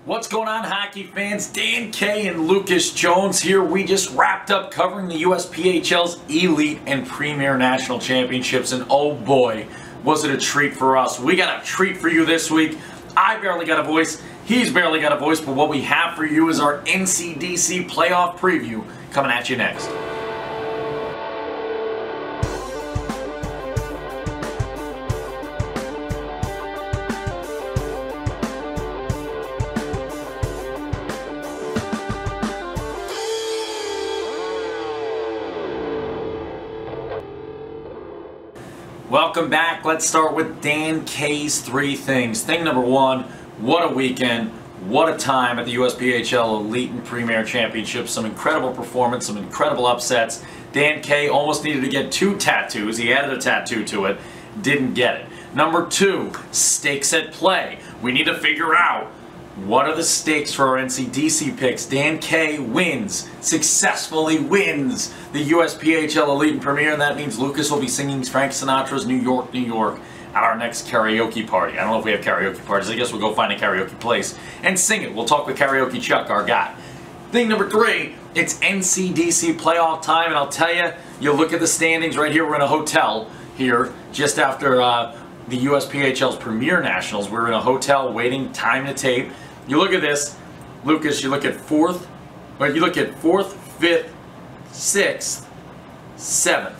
What's going on, hockey fans? Dan K and Lucas Jones here. We just wrapped up covering the USPHL's Elite and Premier National Championships, and oh boy, was it a treat for us. We got a treat for you this week. I barely got a voice, he's barely got a voice, but what we have for you is our NCDC playoff preview coming at you next. Welcome back. Let's start with Dan K's three things. Thing number one, what a weekend, what a time at the USPHL Elite and Premier Championships. Some incredible performance, some incredible upsets. Dan K almost needed to get 2 tattoos. He added a tattoo to it, didn't get it. Number 2, stakes at play. We need to figure out what are the stakes for our NCDC picks. Dan K wins, successfully wins the USPHL Elite and Premier, and that means Lucas will be singing Frank Sinatra's New York, New York at our next karaoke party. I don't know if we have karaoke parties. I guess we'll go find a karaoke place and sing it. We'll talk with Karaoke Chuck, our guy. Thing number 3, it's NCDC playoff time, and I'll tell you, you look at the standings right here. We're in a hotel here just after the USPHL's Premier Nationals. We're in a hotel waiting time to tape. You look at this, Lucas, you look at 4th, 5th, 6th, 7th,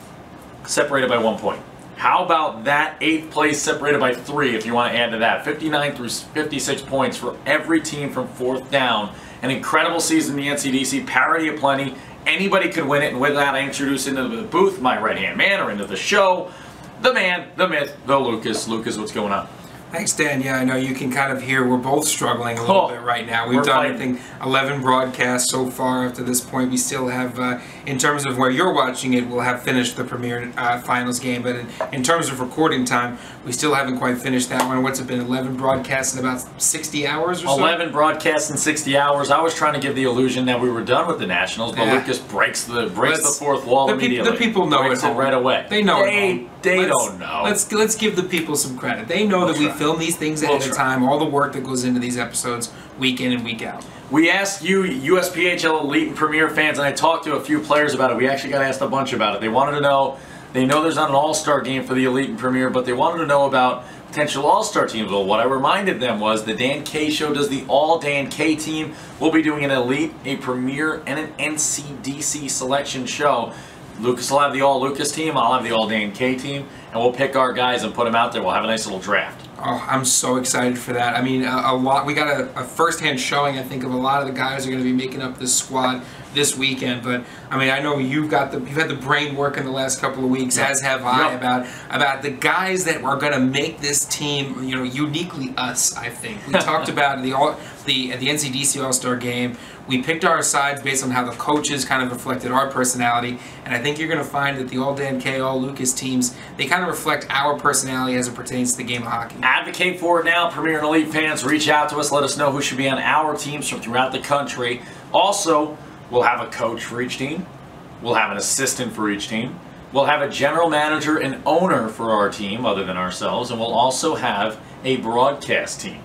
separated by 1 point. How about that 8th place separated by 3 if you want to add to that? 59 through 56 points for every team from 4th down. An incredible season in the NCDC, parity aplenty. Anybody could win it, and with that I introduce into the booth my right-hand man, or into the show, the man, the myth, the Lucas. Lucas, what's going on? Thanks, Dan. Yeah, I know you can kind of hear we're both struggling a little bit right now. We've done, I think, 11 broadcasts so far up to this point. We still have, in terms of where you're watching it, we'll have finished the Premier Finals game. But in terms of recording time, we still haven't quite finished that one. What's it been, 11 broadcasts in about 60 hours or so? 11 broadcasts in 60 hours. I was trying to give the illusion that we were done with the Nationals, but Lucas breaks the fourth wall immediately. The people know breaks it right away. They know They don't know. Let's give the people some credit. They know that we film these things ahead of time, all the work that goes into these episodes week in and week out. We asked you, USPHL Elite and Premier fans, and I talked to a few players about it. We actually got asked a bunch about it. They wanted to know, they know there's not an all-star game for the Elite and Premier, but they wanted to know about potential all-star teams. Well, what I reminded them was the Dan K Show does the all-Dan K team. We'll be doing an Elite, a Premier, and an NCDC selection show. Lucas will have the all-Lucas team, I'll have the all-Dan K team, and we'll pick our guys and put them out there. We'll have a nice little draft. Oh, I'm so excited for that. I mean, we got a first-hand showing, I think, of a lot of the guys who are going to be making up this squad this weekend. But I mean, I know you've had the brain work in the last couple of weeks, as have I, about the guys that are going to make this team, you know, uniquely us. I think we talked about at the NCDC All-Star Game. We picked our sides based on how the coaches kind of reflected our personality, and I think you're going to find that the all Dan K, all Lucas teams, they kind of reflect our personality as it pertains to the game of hockey. Advocate for it now, Premier and Elite fans. Reach out to us. Let us know who should be on our teams from throughout the country. Also, we'll have a coach for each team. We'll have an assistant for each team. We'll have a general manager and owner for our team, other than ourselves, and we'll also have a broadcast team.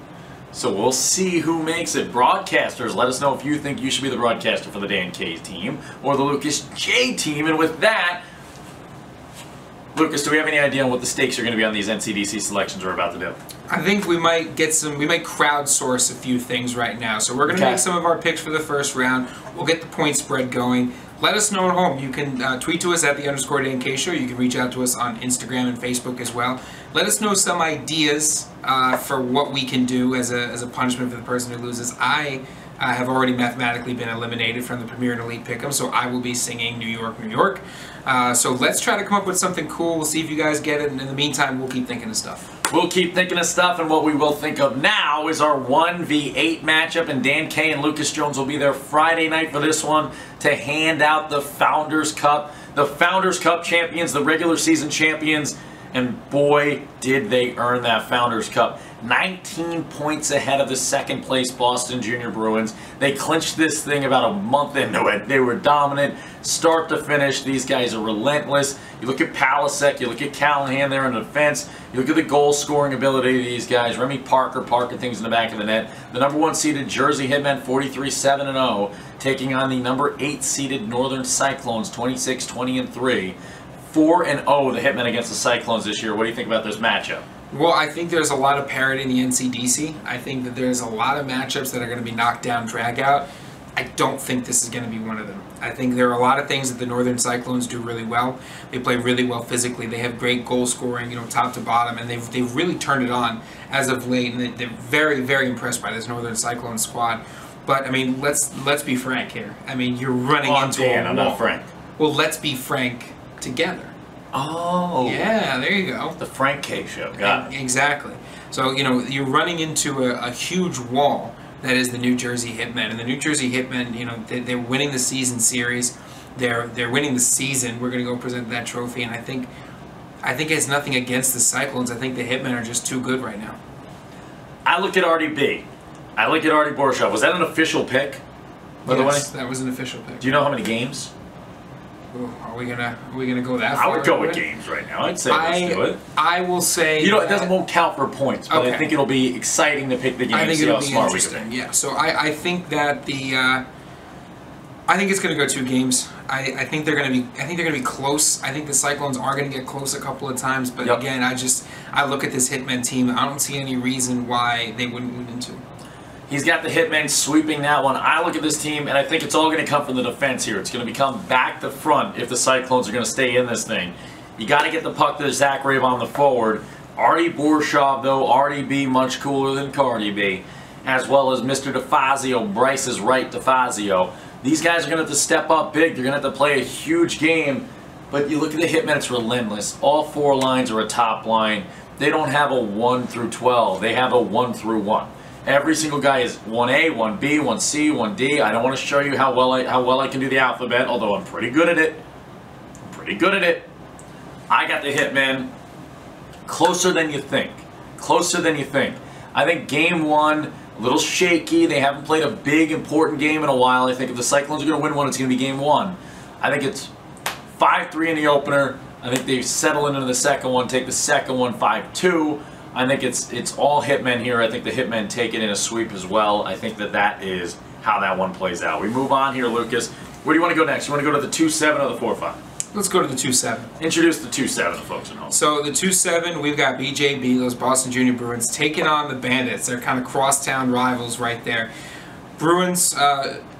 So we'll see who makes it. Broadcasters, let us know if you think you should be the broadcaster for the Dan K team or the Lucas J team. And with that, Lucas, do we have any idea on what the stakes are going to be on these NCDC selections we're about to do? I think we might crowdsource a few things right now. So we're going to make some of our picks for the first round. We'll get the point spread going. Let us know at home. You can tweet to us at @_DanK Show. You can reach out to us on Instagram and Facebook as well. Let us know some ideas for what we can do as a punishment for the person who loses. I have already mathematically been eliminated from the Premier and Elite Pick'em, so I will be singing New York, New York. So let's try to come up with something cool. We'll see if you guys get it, and in the meantime, we'll keep thinking of stuff. We'll keep thinking of stuff, and what we will think of now is our 1v8 matchup, and Dan K and Lucas Jones will be there Friday night for this one to hand out the Founders Cup. The Founders Cup champions, the regular season champions, and boy, did they earn that Founders Cup. 19 points ahead of the second place Boston Junior Bruins. They clinched this thing about a month into it. They were dominant, start to finish. These guys are relentless. You look at Palasek, you look at Callahan there in the defense, you look at the goal scoring ability of these guys. Remy Parker parking things in the back of the net. The number 1 seeded Jersey Hitmen 43-7-0, taking on the number 8 seeded Northern Cyclones 26-20-3. 4-0 the Hitmen against the Cyclones this year. What do you think about this matchup? Well, I think there's a lot of parity in the NCDC. I think that there's a lot of matchups that are going to be knocked down, drag out. I don't think this is going to be one of them. I think there are a lot of things that the Northern Cyclones do really well. They play really well physically. They have great goal scoring, you know, top to bottom, and they've really turned it on as of late. And they're very, very impressed by this Northern Cyclone squad. But I mean, let's be frank here. I mean, you're running into a wall. I'm not frank. Well, let's be frank together. Oh. Yeah, there you go. The Frank K show. Got it. Exactly. So, you know, you're running into a huge wall that is the New Jersey Hitmen. And the New Jersey Hitmen, you know, they're winning the season series. They're winning the season. We're going to go present that trophy. And I think it's nothing against the Cyclones. I think the Hitmen are just too good right now. I look at RDB. I look at Artie Borshov. Was that an official pick, by the way? Yes, that was an official pick. Do you know how many games? Ooh, are we gonna go that far? I would go with games right now. I'd say let's do it. I will say, you know, it won't count for points, but okay. I think it'll be exciting to pick the game. I think see it'll how be smart interesting. Yeah. So I think that I think it's gonna go 2 games. I think they're gonna be close. I think the Cyclones are gonna get close a couple of times, but again, I look at this Hitmen team. I don't see any reason why they wouldn't win in 2. He's got the Hitmen sweeping that one. I look at this team, and I think it's all going to come from the defense here. It's going to become back to front if the Cyclones are going to stay in this thing. You got to get the puck to Zach Rave on the forward. Artie Borshov, though, RDB much cooler than Cardi B, as well as Mr. DeFazio, Bryce's right DeFazio. These guys are going to have to step up big. They're going to have to play a huge game. But you look at the Hitmen, it's relentless. All 4 lines are a top line. They don't have a 1 through 12. They have a 1 through 1. Every single guy is 1A, 1B, 1C, 1D. I don't want to show you how well I can do the alphabet, although I'm pretty good at it. I got the Hitmen closer than you think. Closer than you think. I think game 1, a little shaky. They haven't played a big, important game in a while. I think if the Cyclones are going to win one, it's going to be game 1. I think it's 5-3 in the opener. I think they settle into the second one, take the second one 5-2. I think it's all Hitmen here. I think the Hitmen take it in a sweep as well. I think that is how that one plays out. We move on here, Lucas. Where do you want to go next? You want to go to the 2-7 or the 4-5? Let's go to the 2-7. Introduce the 2-7 to folks at home. So the 2-7, we've got BJB, those Boston Junior Bruins, taking on the Bandits. They're kind of crosstown rivals right there. Bruins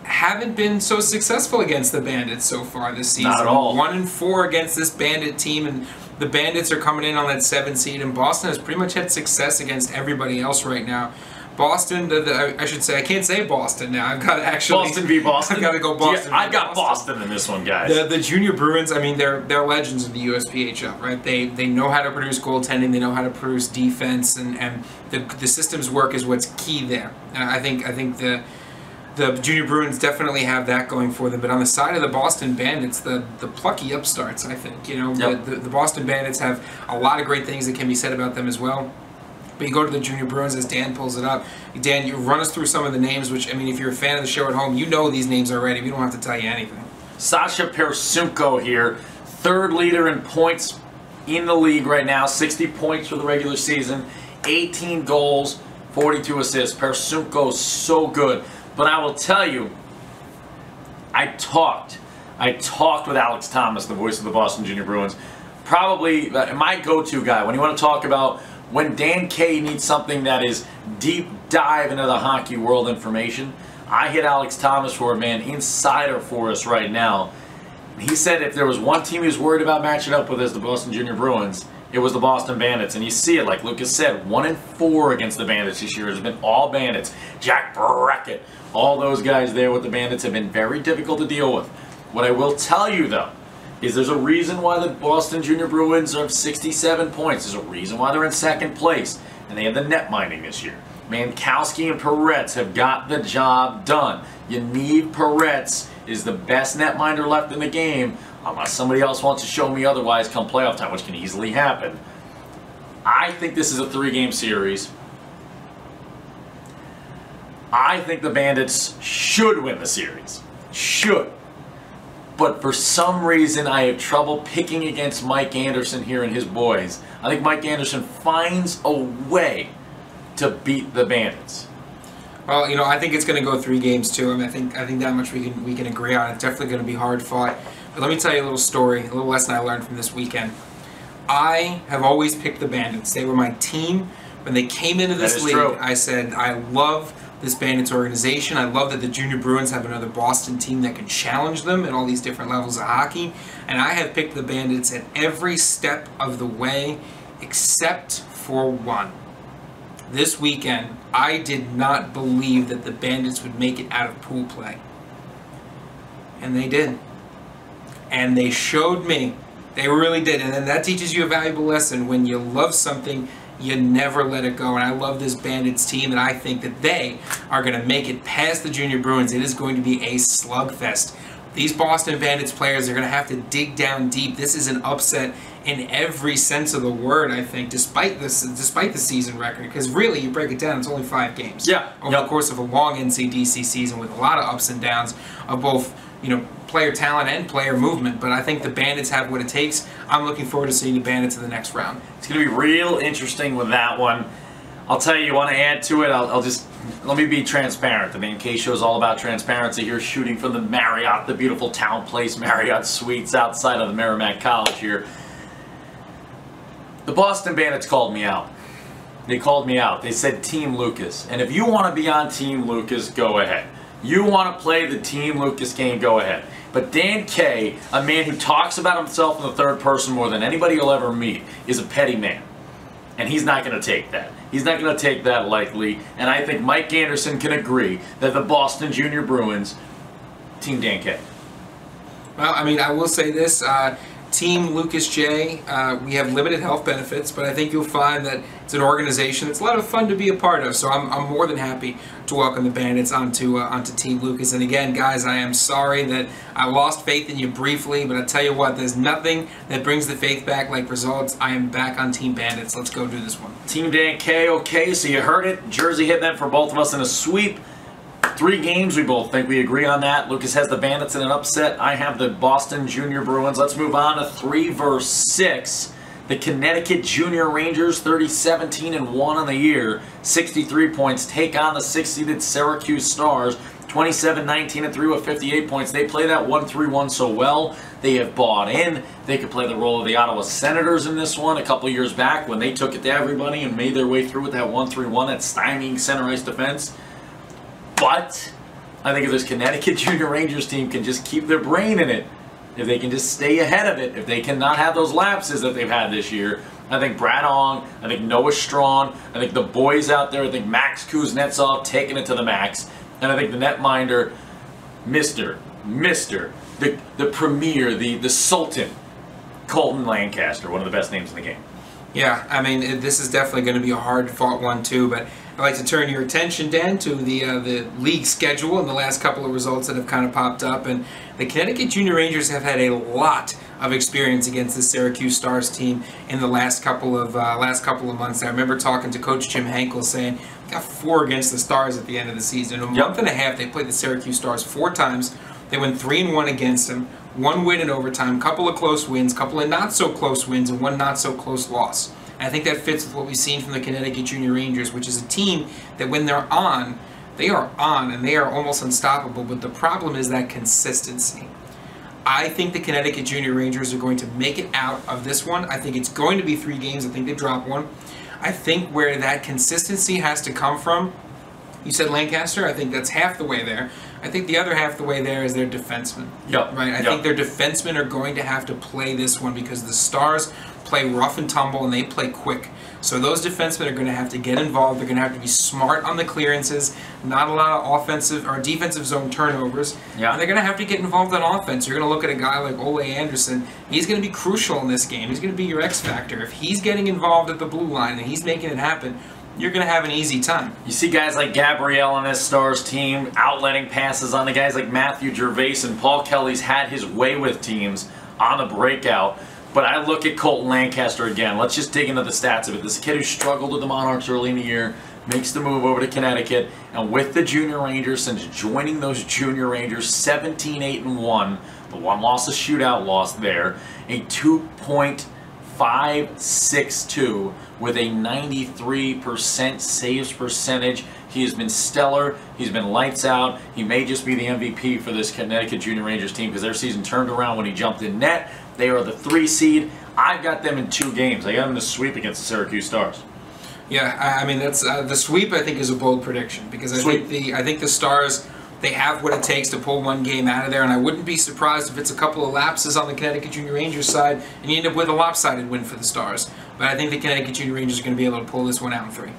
haven't been so successful against the Bandits so far this season. Not at all. 1-4 against this Bandit team, and the Bandits are coming in on that 7 seed, and Boston has pretty much had success against everybody else right now. Boston, I should say, I can't say Boston now. I've got to actually... Boston v. Boston? I've got to go Boston. Yeah, I've got Boston in this one, guys. The Junior Bruins, I mean, they're legends of the USPHL, right? They know how to produce goaltending, they know how to produce defense, and the systems work is what's key there. I think the Junior Bruins definitely have that going for them, but on the side of the Boston Bandits, the plucky upstarts, I think. You know, the Boston Bandits have a lot of great things that can be said about them as well. But you go to the Junior Bruins as Dan pulls it up. Dan, you run us through some of the names, which, I mean, if you're a fan of the show at home, you know these names already. We don't have to tell you anything. Sasha Persunko here, 3rd leader in points in the league right now, 60 points for the regular season, 18 goals, 42 assists. Persunko's so good. But I will tell you, I talked with Alex Thomas, the voice of the Boston Junior Bruins. Probably my go-to guy when you want to talk about when Dan K needs something that is deep dive into the hockey world information. I hit Alex Thomas for it, man. Insider for us right now. He said if there was one team he was worried about matching up with as the Boston Junior Bruins, it was the Boston Bandits. And you see it, like Lucas said, 1-4 against the Bandits this year. It's been all Bandits. Jack Brackett, all those guys there with the Bandits have been very difficult to deal with. What I will tell you, though, is there's a reason why the Boston Junior Bruins are 67 points. There's a reason why they're in 2nd place. And they have the net minding this year. Mankowski and Peretz have got the job done. Yaniv Peretz is the best netminder left in the game, unless somebody else wants to show me otherwise come playoff time, which can easily happen. I think this is a 3-game series. I think the Bandits should win the series. Should. But for some reason, I have trouble picking against Mike Anderson here and his boys. I think Mike Anderson finds a way to beat the Bandits. Well, you know, I think it's going to go 3 games too. I mean, I think that much we can agree on. It's definitely going to be hard fought. But let me tell you a little story, a little lesson I learned from this weekend. I have always picked the Bandits. They were my team. When they came into this league, true. I said, I love this Bandits organization. I love that the Junior Bruins have another Boston team that can challenge them at all these different levels of hockey. And I have picked the Bandits at every step of the way except for one. This weekend, I did not believe that the Bandits would make it out of pool play. And they did. And they showed me. They really did. And then that teaches you a valuable lesson. When you love something, you never let it go. And I love this Bandits team, and I think that they are going to make it past the Junior Bruins. It is going to be a slugfest. These Boston Bandits players are going to have to dig down deep. This is an upset in every sense of the word, I think, despite the season record. Because really, you break it down, it's only 5 games. Yeah. Over the course of a long NCDC season with a lot of ups and downs of both, you know, player talent and player movement. But I think the Bandits have what it takes. I'm looking forward to seeing the Bandits in the next round. It's going to be real interesting with that one. I'll tell you want to add to it, I'll just, let me be transparent. The NK show is all about transparency here, shooting from the Marriott, the beautiful Town Place Marriott Suites outside of the Merrimack College here. The Boston Bandits called me out. They called me out. They said Team Lucas. And if you want to be on Team Lucas, go ahead. You want to play the Team Lucas game, go ahead. But Dan K, a man who talks about himself in the third person more than anybody you'll ever meet, is a petty man. And he's not going to take that. He's not going to take that lightly. And I think Mike Anderson can agree that the Boston Junior Bruins, Team Dan K. Well, I mean, I will say this. Team Lucas J, we have limited health benefits, but I think you'll find that it's an organization that's a lot of fun to be a part of. So I'm more than happy to welcome the Bandits onto Team Lucas. And again, guys, I am sorry that I lost faith in you briefly, but I tell you what, there's nothing that brings the faith back like results. I am back on Team Bandits. Let's go do this one. Team Dan K, okay, so you heard it. Jersey hit that for both of us in a sweep. 3 games, we both think we agree on that. Lucas has the Bandits in an upset. I have the Boston Junior Bruins. Let's move on to 3 versus 6. The Connecticut Junior Rangers, 30-17-1 on the year, 63 points, take on the 6-seeded Syracuse Stars, 27-19-3 with 58 points. They play that 1-3-1 so well. They have bought in. They could play the role of the Ottawa Senators in this one a couple years back when they took it to everybody and made their way through with that 1-3-1, that stymieing center ice defense. But I think if this Connecticut Junior Rangers team can just keep their brain in it, if they can just stay ahead of it, if they cannot have those lapses that they've had this year, I think Brad Ong, I think Noah Strawn, I think the boys out there, I think Max Kuznetsov taking it to the max, and I think the netminder, the premier, the Sultan, Colton Lancaster, one of the best names in the game. Yeah, I mean, this is definitely going to be a hard-fought one, too, but I'd like to turn your attention, Dan, to the league schedule and the last couple of results that have kind of popped up. And the Connecticut Junior Rangers have had a lot of experience against the Syracuse Stars team in the last couple of months. I remember talking to Coach Jim Henkel saying, we got 4 against the Stars at the end of the season. In a month and a half, they played the Syracuse Stars 4 times. They went 3-1 against them. 1 win in overtime, couple of close wins, couple of not-so-close wins, and 1 not-so-close loss. And I think that fits with what we've seen from the Connecticut Junior Rangers, which is a team that when they're on, they are on, and they are almost unstoppable. But the problem is that consistency. I think the Connecticut Junior Rangers are going to make it out of this one. I think it's going to be 3 games. I think they drop 1. I think where that consistency has to come from, you said Lancaster, I think that's half the way there. I think the other half the way there is their defensemen. Yep. Right? I think their defensemen are going to have to play this one because the Stars play rough and tumble and they play quick. So those defensemen are going to have to get involved. They're going to have to be smart on the clearances, not a lot of offensive or defensive zone turnovers. Yeah. And they're going to have to get involved on offense. You're going to look at a guy like Ole Anderson. He's going to be crucial in this game. He's going to be your X factor. If he's getting involved at the blue line and he's making it happen, you're going to have an easy time. You see guys like Gabrielle on this Stars team outletting passes on the guys like Matthew Gervais, and Paul Kelly's had his way with teams on the breakout. But I look at Colton Lancaster again. Let's just dig into the stats of it. This kid who struggled with the Monarchs early in the year, makes the move over to Connecticut, and with the Junior Rangers, since joining those Junior Rangers, 17-8-1, the one loss, a shootout loss there, a 2.562 with a 93% saves percentage. He has been stellar. He's been lights out. He may just be the MVP for this Connecticut Junior Rangers team because their season turned around when he jumped in net. They are the 3 seed. I've got them in 2 games. I got them to sweep against the Syracuse Stars. Yeah, I mean that's the sweep. I think is a bold prediction because I think the Stars, they have what it takes to pull 1 game out of there, and I wouldn't be surprised if it's a couple of lapses on the Connecticut Junior Rangers side and you end up with a lopsided win for the Stars. But I think the Connecticut Junior Rangers are going to be able to pull this one out in 3.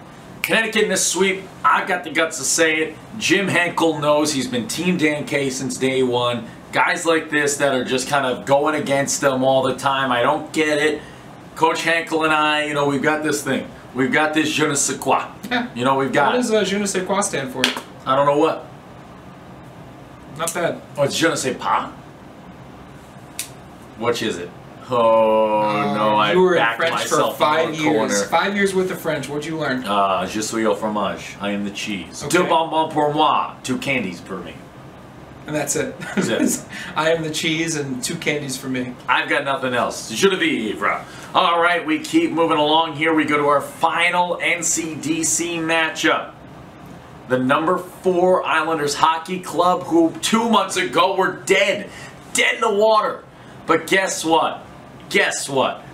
Connecticut in this sweep, I've got the guts to say it. Jim Henkel knows he's been Team Dan K since day one. Guys like this that are just kind of going against them all the time, I don't get it. Coach Henkel and I, we've got this thing. We've got this je ne sais quoi. Yeah. We've got it. What does je ne sais quoi stand for? I don't know what. Not bad. Oh, it's je ne sais pas? Which is it? Oh, no, I you were in backed French myself for 5 in the years. corner. 5 years worth of French. What'd you learn? Je suis au fromage. I am the cheese. Okay. 2 bonbons pour moi. 2 candies for me. And that's it. That's it. I am the cheese and 2 candies for me. I've got nothing else. Je ne vivre. All right, we keep moving along here. We go to our final NCDC matchup. The number 4 Islanders Hockey Club, who 2 months ago were dead. Dead in the water. But guess what? Guess what?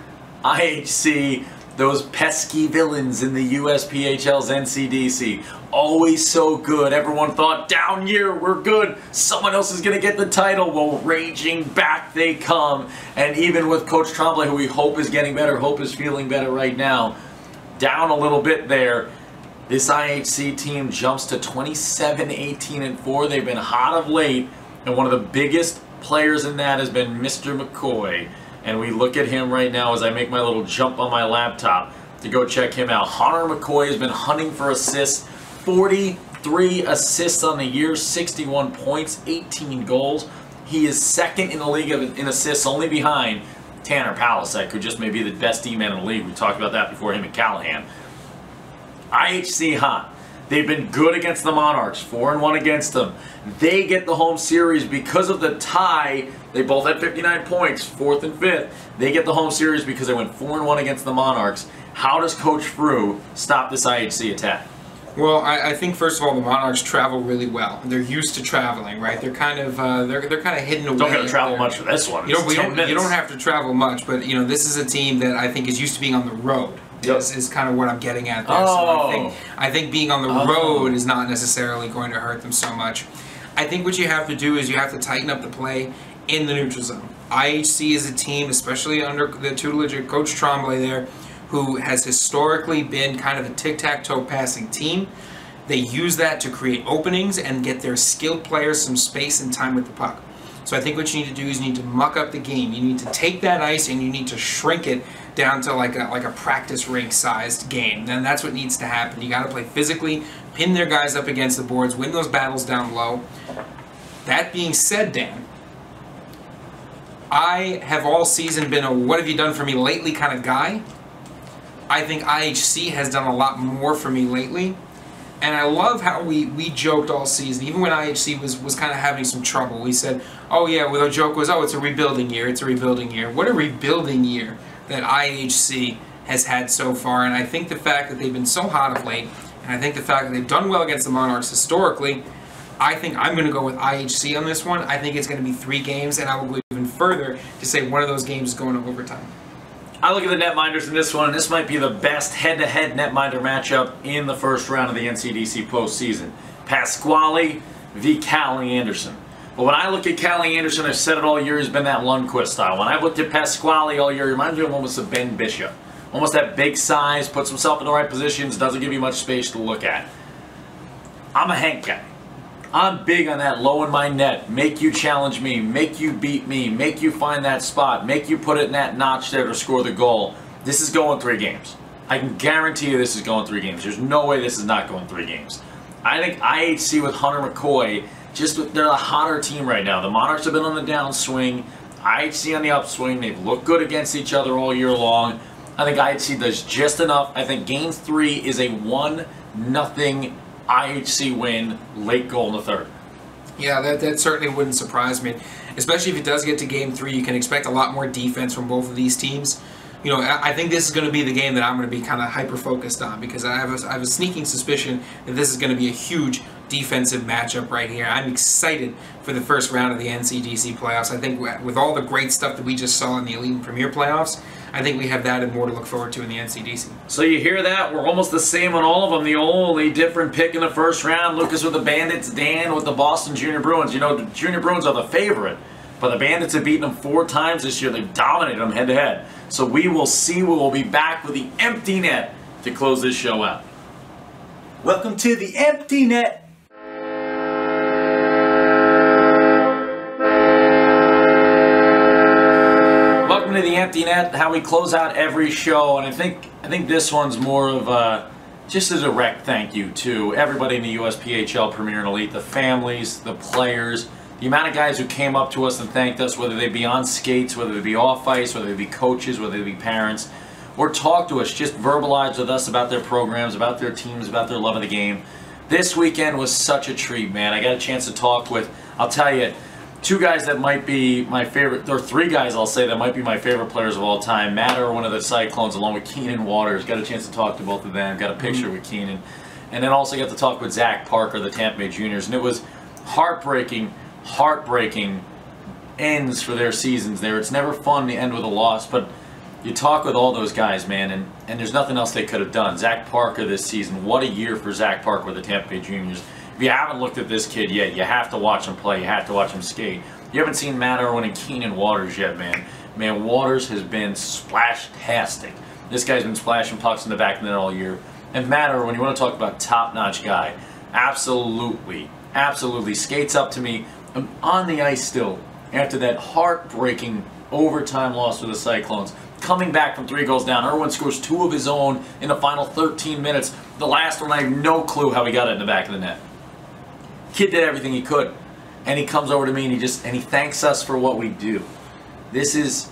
IHC, those pesky villains in the USPHL's NCDC, always so good. Everyone thought, down year, we're good. Someone else is going to get the title. Well, raging back they come. And even with Coach Tremblay, who we hope is getting better, hope is feeling better right now, down a little bit there. This IHC team jumps to 27-18-4. They've been hot of late, and one of the biggest players in that has been Mr. McCoy. And we look at him right now as I make my little jump on my laptop to go check him out. Hunter McCoy has been hunting for assists. 43 assists on the year, 61 points, 18 goals. He is second in the league in assists, only behind Tanner Palasek, who just may be the best D-man in the league. We talked about that before, him and Callahan. IHC hot. They've been good against the Monarchs, 4-1 against them. They get the home series because of the tie. They both had 59 points, 4th and 5th. They get the home series because they went 4-1 against the Monarchs. How does Coach Frew stop this IHC attack? Well, I think first of all the Monarchs travel really well. They're used to traveling, right? They're kind of they're kind of hidden away. Don't got to travel much for this one. You don't have to travel much, but this is a team that I think is used to being on the road. Yep. Is kind of what I'm getting at there. Oh. So I think being on the road is not necessarily going to hurt them so much. I think what you have to do is you have to tighten up the play in the neutral zone. IHC is a team, especially under the tutelage of Coach Tremblay there, who has historically been kind of a tic-tac-toe passing team. They use that to create openings and get their skilled players some space and time with the puck. So I think what you need to do is you need to muck up the game. You need to take that ice and you need to shrink it down to like a practice rink sized game. Then that's what needs to happen. You got to play physically, pin their guys up against the boards, win those battles down low. That being said, Dan, I have all season been a what have you done for me lately kind of guy. I think IHC has done a lot more for me lately. And I love how we joked all season, even when IHC was kind of having some trouble. We said, oh yeah, well, the joke was, oh, it's a rebuilding year, it's a rebuilding year. What a rebuilding year that IHC has had so far. And I think the fact that they've been so hot of late, and I think the fact that they've done well against the Monarchs historically, I think I'm going to go with IHC on this one. I think it's going to be 3 games, and I will go even further to say one of those games is going to overtime. I look at the netminders in this one, and this might be the best head-to-head netminder matchup in the first round of the NCDC postseason. Pasquale v. Callie Anderson. But when I look at Callie Anderson, I've said it all year, he's been that Lundqvist style. When I've looked at Pasquale all year, he reminds me of almost a Ben Bishop. Almost that big size, puts himself in the right positions, doesn't give you much space to look at. I'm a Hank guy. I'm big on that low in my net, make you challenge me, make you beat me, make you find that spot, make you put it in that notch there to score the goal. This is going 3 games. I can guarantee you this is going 3 games. There's no way this is not going 3 games. I think IHC with Hunter McCoy, they're a hotter team right now. The Monarchs have been on the downswing, IHC on the upswing. They've looked good against each other all year long. I think IHC does just enough. I think Game 3 is a 1 0 IHC win, late goal in the third. Yeah, that certainly wouldn't surprise me. Especially if it does get to Game 3, you can expect a lot more defense from both of these teams. You know, I think this is going to be the game that I'm going to be kind of hyper-focused on, because I have a sneaking suspicion that this is going to be a huge defensive matchup right here. I'm excited for the first round of the NCDC playoffs. I think with all the great stuff that we just saw in the Elite and Premier playoffs, I think we have that and more to look forward to in the NCDC. So you hear that? We're almost the same on all of them. The only different pick in the first round, Lucas with the Bandits, Dan with the Boston Junior Bruins. You know, the Junior Bruins are the favorite, but the Bandits have beaten them 4 times this year. They've dominated them head-to-head. So we will see. We will be back with the empty net to close this show out. Welcome to the empty net. Welcome to the empty net, how we close out every show, and I think this one's more of just a direct thank you to everybody in the USPHL Premier and Elite, the families, the players, the amount of guys who came up to us and thanked us, whether they be on skates, whether they be off ice, whether they be coaches, whether they be parents, or talk to us, just verbalize with us about their programs, about their teams, about their love of the game. This weekend was such a treat, man. I got a chance to talk with, I'll tell you, 2 guys that might be my favorite, or 3 guys I'll say that might be my favorite players of all time. Matt Irwin of the Cyclones along with Keenan Waters. Got a chance to talk to both of them. Got a picture with Keenan. And then also got to talk with Zach Parker, the Tampa Bay Juniors. And it was heartbreaking ends for their seasons there. It's never fun to end with a loss, but you talk with all those guys, man, and there's nothing else they could have done. Zach Parker this season, what a year for Zach Parker with the Tampa Bay Juniors. If you haven't looked at this kid yet, you have to watch him play. You have to watch him skate. You haven't seen Matt Irwin and Keenan Waters yet, man. Man, Waters has been splash-tastic. This guy's been splashing pucks in the back of the net all year. And Matt Irwin, you want to talk about top-notch guy, absolutely skates up to me on the ice still after that heartbreaking overtime loss for the Cyclones. Coming back from 3 goals down, Irwin scores 2 of his own in the final 13 minutes. The last one, I have no clue how he got it in the back of the net. Kid did everything he could, and he comes over to me and he thanks us for what we do. This is,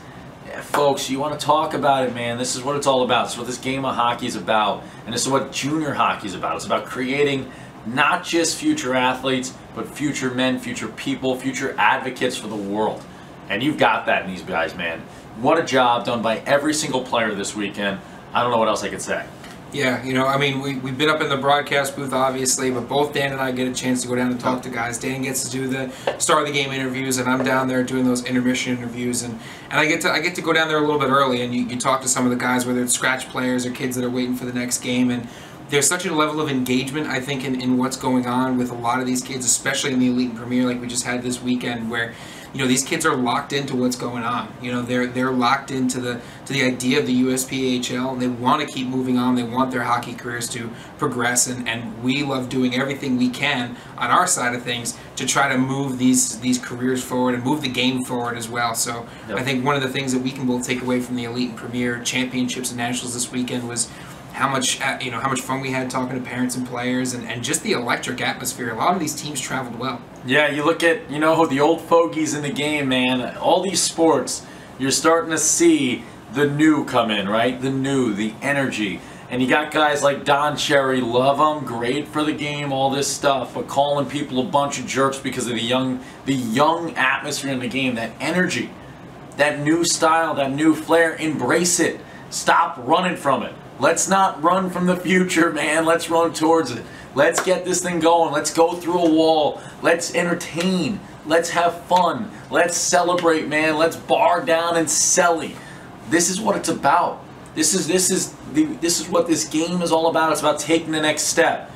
folks, you want to talk about it, man. This is what it's all about. This is what this game of hockey is about, and this is what junior hockey is about. It's about creating not just future athletes, but future men, future people, future advocates for the world. And you've got that in these guys, man. What a job done by every single player this weekend. I don't know what else I could say. Yeah, you know, I mean, we've been up in the broadcast booth, obviously, but both Dan and I get a chance to go down and talk to guys. Dan gets to do the start of the game interviews, and I'm down there doing those intermission interviews, and I get to go down there a little bit early, and you talk to some of the guys, whether it's scratch players or kids that are waiting for the next game, and there's such a level of engagement, I think, in what's going on with a lot of these kids, especially in the Elite and Premier like we just had this weekend, where, you know, these kids are locked into what's going on. You know, they're locked into the idea of the USPHL, and they want to keep moving on. They want their hockey careers to progress, and we love doing everything we can on our side of things to try to move these careers forward and move the game forward as well. So yep. I think one of the things that we can both take away from the Elite and Premier Championships and Nationals this weekend was how much fun we had talking to parents and players, and just the electric atmosphere. A lot of these teams traveled well. Yeah, you look at, you know, the old fogies in the game, man. All these sports, you're starting to see the new come in, right? The new, the energy. And you got guys like Don Cherry, love him, great for the game, all this stuff, but calling people a bunch of jerks because of the young atmosphere in the game, that energy, that new style, that new flair. Embrace it. Stop running from it. Let's not run from the future, man. Let's run towards it. Let's get this thing going. Let's go through a wall. Let's entertain. Let's have fun. Let's celebrate, man. Let's bar down and selly. This is what it's about. This is what this game is all about. It's about taking the next step.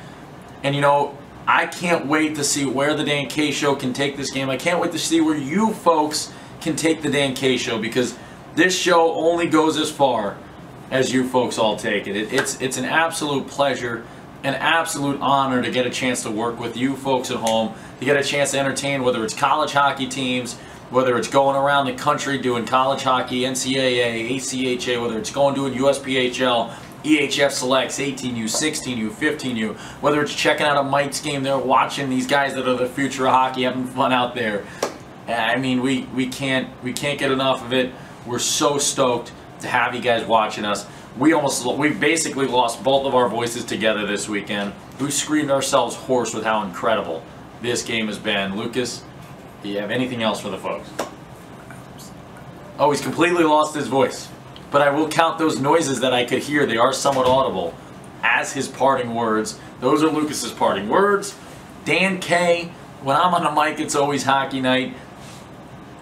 And you know, I can't wait to see where the Dan K Show can take this game. I can't wait to see where you folks can take the Dan K Show, because this show only goes as far as you folks all take it. It's an absolute pleasure, an absolute honor to get a chance to work with you folks at home, to get a chance to entertain, whether it's college hockey teams, whether it's going around the country doing college hockey, NCAA, ACHA, whether it's going doing USPHL, EHF Selects, 18U, 16U, 15U, whether it's checking out a Mites game there, watching these guys that are the future of hockey, having fun out there. I mean, we can't get enough of it. We're so stoked to have you guys watching us. We basically lost both of our voices together this weekend. We screamed ourselves hoarse with how incredible this game has been. Lucas, do you have anything else for the folks? Oh, he's completely lost his voice. But I will count those noises that I could hear. They are somewhat audible as his parting words. Those are Lucas's parting words. Dan K, when I'm on the mic, it's always hockey night.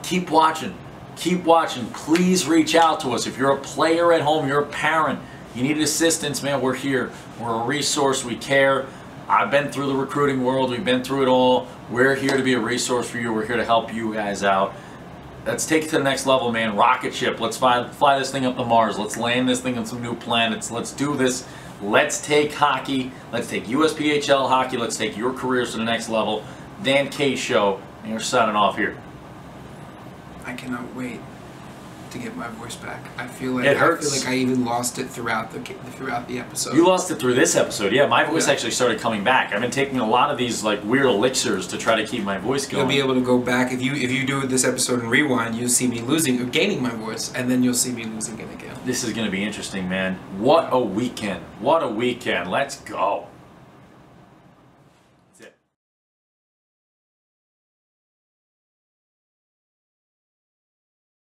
Keep watching. Keep watching. Please reach out to us. If you're a player at home, you're a parent, you need assistance, man, we're here. We're a resource. We care. I've been through the recruiting world. We've been through it all. We're here to be a resource for you. We're here to help you guys out. Let's take it to the next level, man. Rocket ship. Let's fly this thing up to Mars. Let's land this thing on some new planets. Let's do this. Let's take hockey. Let's take USPHL hockey. Let's take your careers to the next level. Dan K Show, and you're signing off here. I cannot wait to get my voice back. I feel like it hurts. I feel like I even lost it throughout the episode. You lost it through this episode, yeah. My voice actually started coming back. I've been taking a lot of these like weird elixirs to try to keep my voice going. You'll be able to go back if you do this episode and rewind. You'll see me gaining my voice, and then you'll see me losing it again. This is going to be interesting, man. What a weekend! What a weekend! Let's go.